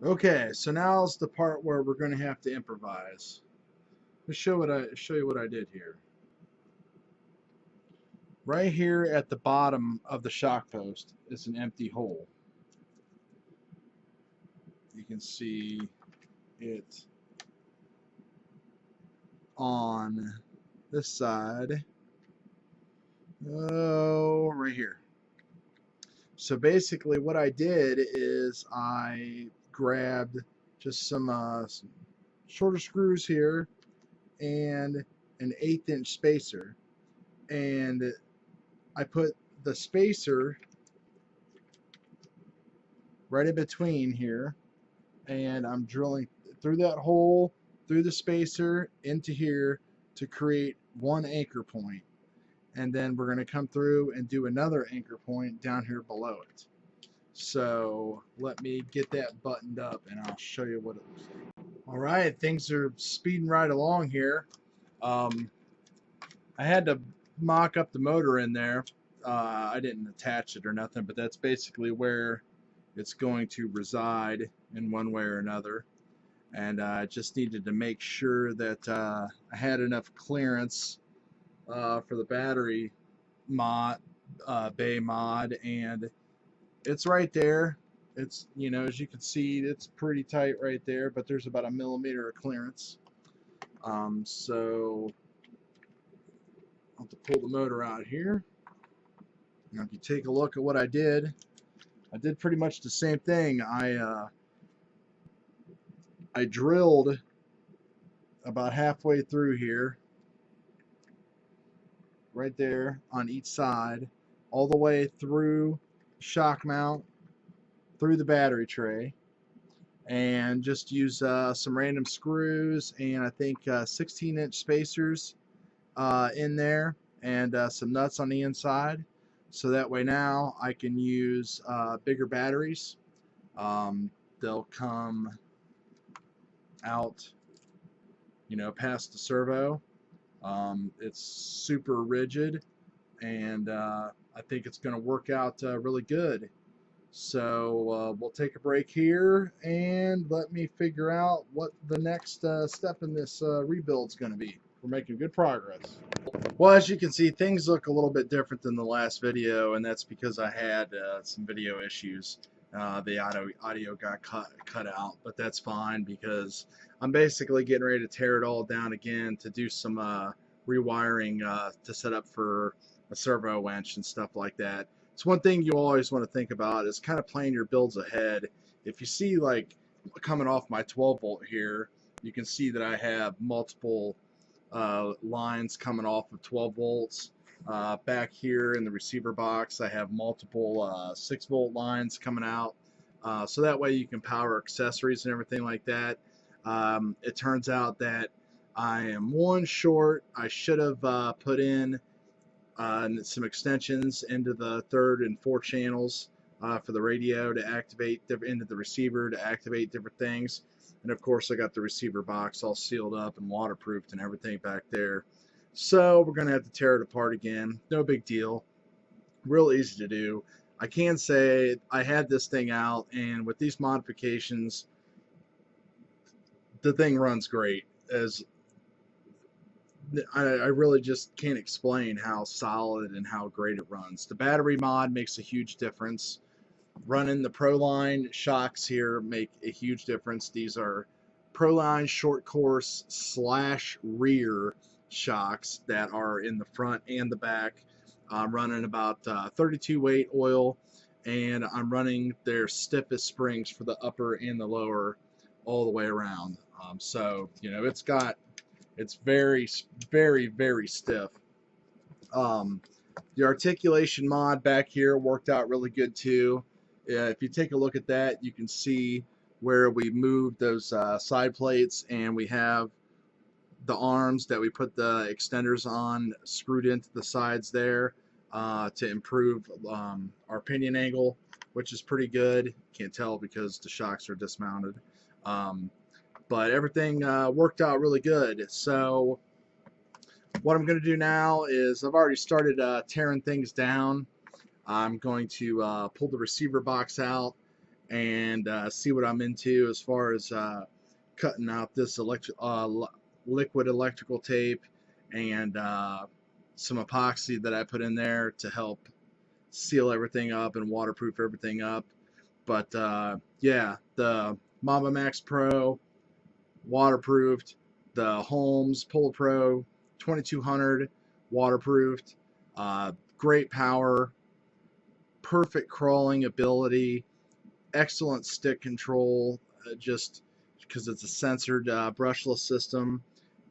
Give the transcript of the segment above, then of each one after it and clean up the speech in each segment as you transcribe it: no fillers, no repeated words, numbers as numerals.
Okay, so now's the part where we're going to have to improvise. Let's show you what I did here. Right here at the bottom of the shock post is an empty hole. You can see it on this side. Oh, right here. So basically what I did is I grabbed just some shorter screws here and an 1/8 inch spacer, and I put the spacer right in between here, and I'm drilling through that hole, through the spacer, into here to create one anchor point. And then we're going to come through and do another anchor point down here below it. So let me get that buttoned up and I'll show you what it looks like. All right, things are speeding right along here. I had to mock up the motor in there. I didn't attach it or nothing, but that's basically where it's going to reside in one way or another. And I just needed to make sure that I had enough clearance for the battery mod, bay mod, and it's right there. It's, you know, as you can see, it's pretty tight right there, but there's about 1 millimeter of clearance. So I'll have to pull the motor out here. Now, if you take a look at what I did pretty much the same thing. I drilled about halfway through here, right there on each side, all the way through shock mount, through the battery tray, and just use some random screws and I think 16-inch spacers in there, and some nuts on the inside, so that way now I can use bigger batteries. They'll come out, you know, past the servo. It's super rigid, and I think it's going to work out really good. So we'll take a break here and let me figure out what the next step in this rebuild is going to be. We're making good progress. Well, as you can see, things look a little bit different than the last video, and that's because I had some video issues. The audio got cut out, but that's fine because I'm basically getting ready to tear it all down again to do some rewiring to set up for a servo winch and stuff like that. It's one thing you always want to think about is kind of planning your builds ahead. If you see, like, coming off my 12 volt here, you can see that I have multiple lines coming off of 12 volts. Back here in the receiver box, I have multiple 6 volt lines coming out. So that way you can power accessories and everything like that. It turns out that I am one short. I should have put in some extensions into the 3rd and 4th channels for the radio to activate into the receiver to activate different things. And of course, I got the receiver box all sealed up and waterproofed and everything back there. So we're going to have to tear it apart again. No big deal. Real easy to do. I can say I had this thing out, and with these modifications, the thing runs great. As I really just can't explain how solid and how great it runs. The battery mod makes a huge difference. Running the Proline shocks here make a huge difference. These are Proline short course / rear shocks that are in the front and the back. I'm running about 32 weight oil, and I'm running their stiffest springs for the upper and the lower all the way around. So, you know, it's very, very, very stiff. The articulation mod back here worked out really good too. If you take a look at that, you can see where we moved those side plates, and we have the arms that we put the extenders on screwed into the sides there to improve our pinion angle, which is pretty good. Can't tell because the shocks are dismounted. But everything worked out really good. So what I'm going to do now is I've already started tearing things down. I'm going to pull the receiver box out and see what I'm into as far as cutting out this liquid electrical tape and some epoxy that I put in there to help seal everything up and waterproof everything up. But yeah, the Mamba Max Pro waterproofed, the Holmes Polo Pro 2200 waterproofed, great power, perfect crawling ability, excellent stick control, just because it's a censored brushless system.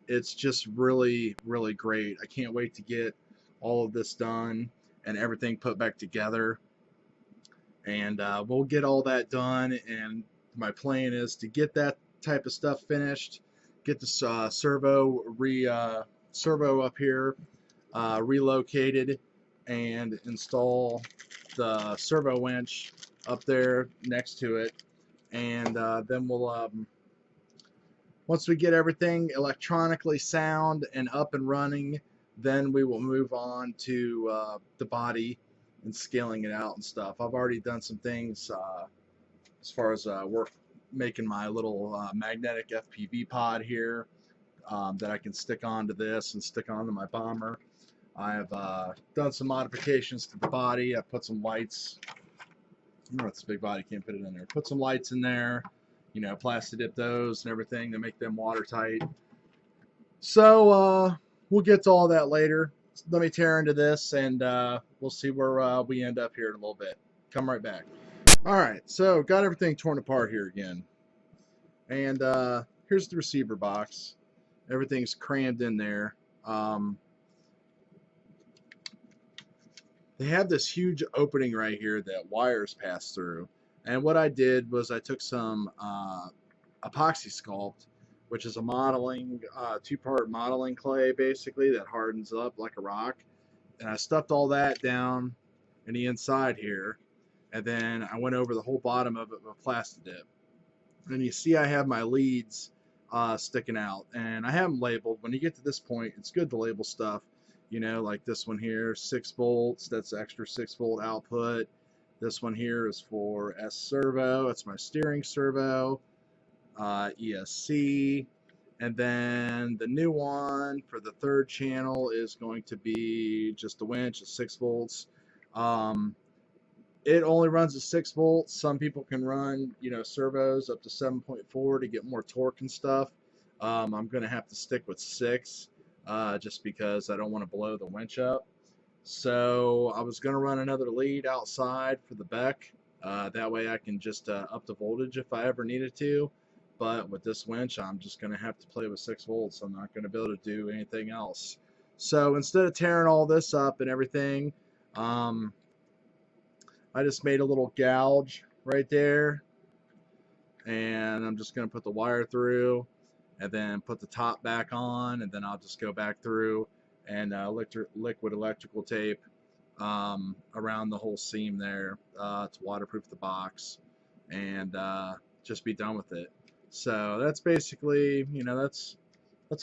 It's just really, really great. I can't wait to get all of this done and everything put back together. And we'll get all that done. And my plan is to get that type of stuff finished, get the servo up here relocated, and install the servo winch up there next to it. And then we'll once we get everything electronically sound and up and running, then we will move on to the body and scaling it out and stuff. I've already done some things as far as work making my little magnetic FPV pod here that I can stick onto this and stick onto my bomber. I've done some modifications to the body. I put some lights. Remember, it's a big body, can't put it in there. Put some lights in there, you know, plastic dip those and everything to make them watertight. So we'll get to all that later. Let me tear into this, and we'll see where we end up here in a little bit. Come right back. All right, so got everything torn apart here again. And here's the receiver box. Everything's crammed in there. They have this huge opening right here that wires pass through. And what I did was I took some epoxy sculpt, which is a modeling, two-part modeling clay basically that hardens up like a rock. And I stuffed all that down in the inside here. And then I went over the whole bottom of it with plastic dip. And you see I have my leads sticking out. And I have them labeled. When you get to this point, it's good to label stuff. You know, like this one here, 6 volts, that's extra 6-volt output. This one here is for S servo, that's my steering servo, ESC. And then the new one for the third channel is going to be just the winch at 6 volts. It only runs at 6 volts. Some people can run, you know, servos up to 7.4 to get more torque and stuff. I'm going to have to stick with 6. Just because I don't want to blow the winch up. So I was going to run another lead outside for the Beck. That way I can just up the voltage if I ever needed to. But with this winch, I'm just going to have to play with 6 volts. I'm not going to be able to do anything else. So instead of tearing all this up and everything, I just made a little gouge right there. And I'm just going to put the wire through, and then put the top back on, and then I'll just go back through and liquid electrical tape around the whole seam there to waterproof the box, and just be done with it. So that's basically, you know, that's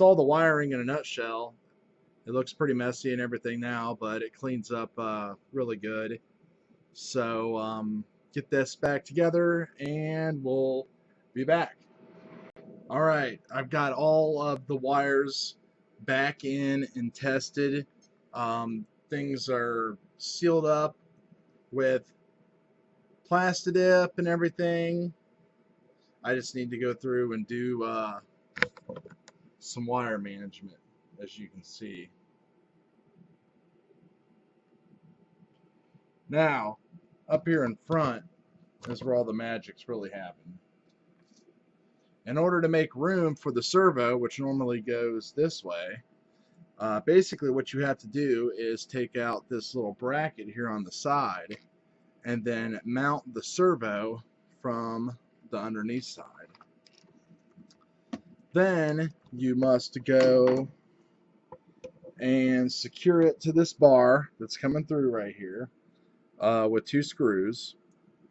all the wiring in a nutshell. It looks pretty messy and everything now, but it cleans up really good. So get this back together and we'll be back. All right, I've got all of the wires back in and tested. Things are sealed up with plastic dip and everything. I just need to go through and do some wire management, as you can see. Now, up here in front is where all the magic's really happening. In order to make room for the servo, which normally goes this way, basically what you have to do is take out this little bracket here on the side and then mount the servo from the underneath side. Then you must go and secure it to this bar that's coming through right here with 2 screws.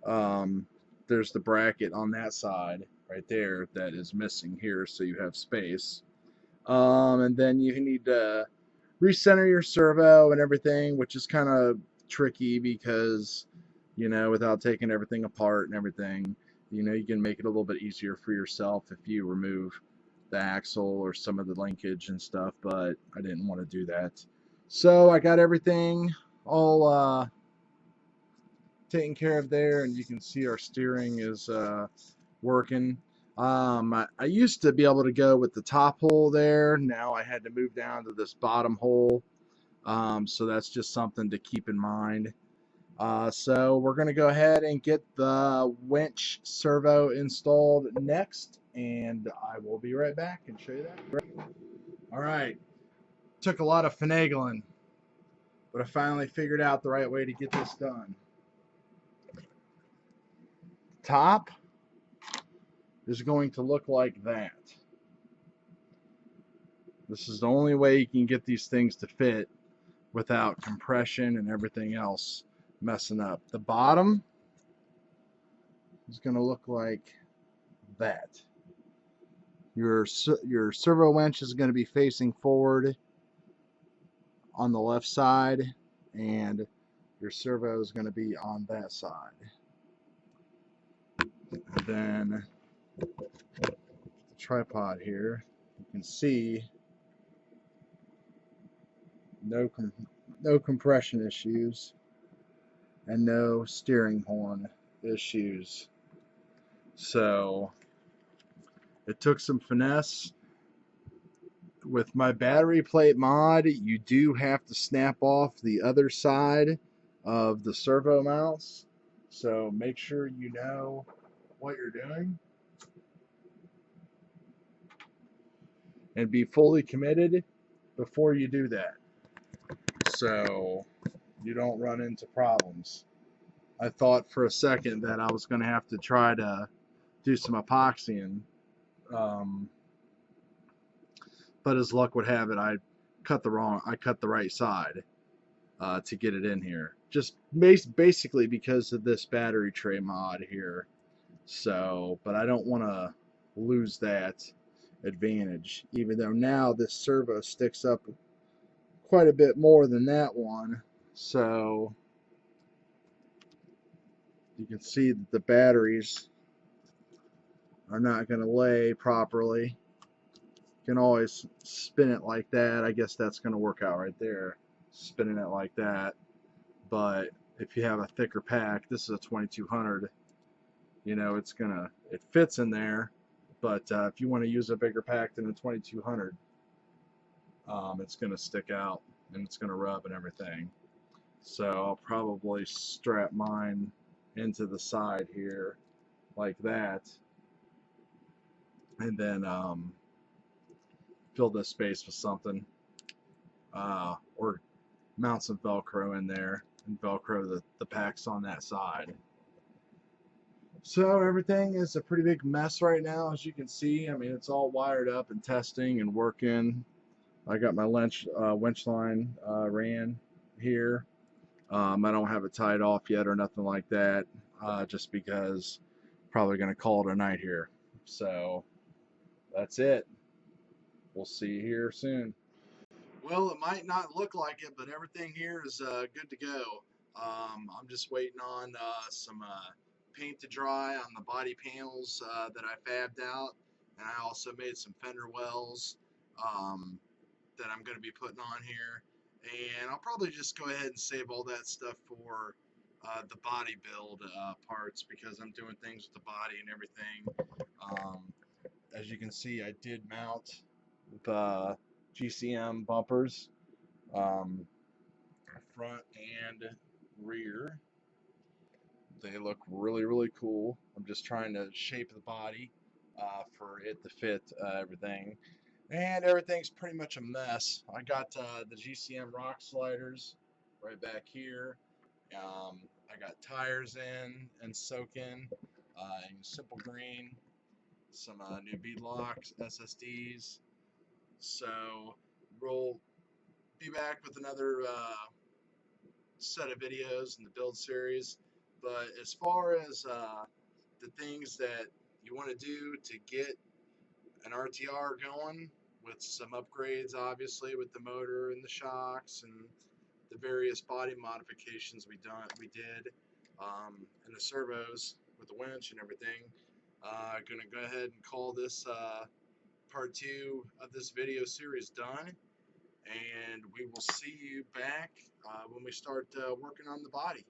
There's the bracket on that side right there that is missing here, so you have space. And then you need to recenter your servo and everything, which is kind of tricky because, you know, without taking everything apart and everything. You know, you can make it a little bit easier for yourself if you remove the axle or some of the linkage and stuff, but I didn't want to do that. So I got everything all taken care of there, and you can see our steering is working. I used to be able to go with the top hole there. Now I had to move down to this bottom hole. So that's just something to keep in mind. So we're going to go ahead and get the winch servo installed next, and I will be right back and show you that. All right. Took a lot of finagling, but I finally figured out the right way to get this done. Top is going to look like that. This is the only way you can get these things to fit without compression and everything else messing up. The bottom is going to look like that. Your servo winch is going to be facing forward on the left side, and your servo is going to be on that side. And then the tripod here, you can see no compression issues and no steering horn issues. So it took some finesse. With my battery plate mod, you do have to snap off the other side of the servo mounts. So make sure you know what you're doing and be fully committed before you do that, so you don't run into problems. I thought for a second that I was going to have to try to do some epoxying, but as luck would have it, I cut the right side to get it in here, just basically because of this battery tray mod here. So, but I don't want to lose that advantage, even though now this servo sticks up quite a bit more than that one. So you can see that the batteries are not going to lay properly. You can always spin it like that. I guess that's going to work out right there, spinning it like that. But if you have a thicker pack, this is a 2200, you know, it fits in there. But if you want to use a bigger pack than a 2200, it's going to stick out and it's going to rub and everything. So I'll probably strap mine into the side here like that, and then fill this space with something, or mount some Velcro in there and Velcro the packs on that side. So everything is a pretty big mess right now, as you can see. I mean, it's all wired up and testing and working. I got my winch line ran here. I don't have it tied off yet or nothing like that, just because probably going to call it a night here. So that's it. We'll see you here soon. Well, it might not look like it, but everything here is good to go. I'm just waiting on some paint to dry on the body panels that I fabbed out, and I also made some fender wells that I'm going to be putting on here. And I'll probably just go ahead and save all that stuff for the body build parts, because I'm doing things with the body and everything. As you can see, I did mount the Gcm bumpers, front and rear. They look really, really cool. I'm just trying to shape the body for it to fit everything. And everything's pretty much a mess. I got the Gcm rock sliders right back here. I got tires in and soaking in simple green. Some new beadlocks, SSDs. So we'll be back with another set of videos in the build series. But as far as the things that you want to do to get an RTR going, with some upgrades, obviously, with the motor and the shocks and the various body modifications we did, and the servos with the winch and everything. Gonna go ahead and call this part 2 of this video series done, and we will see you back when we start working on the body.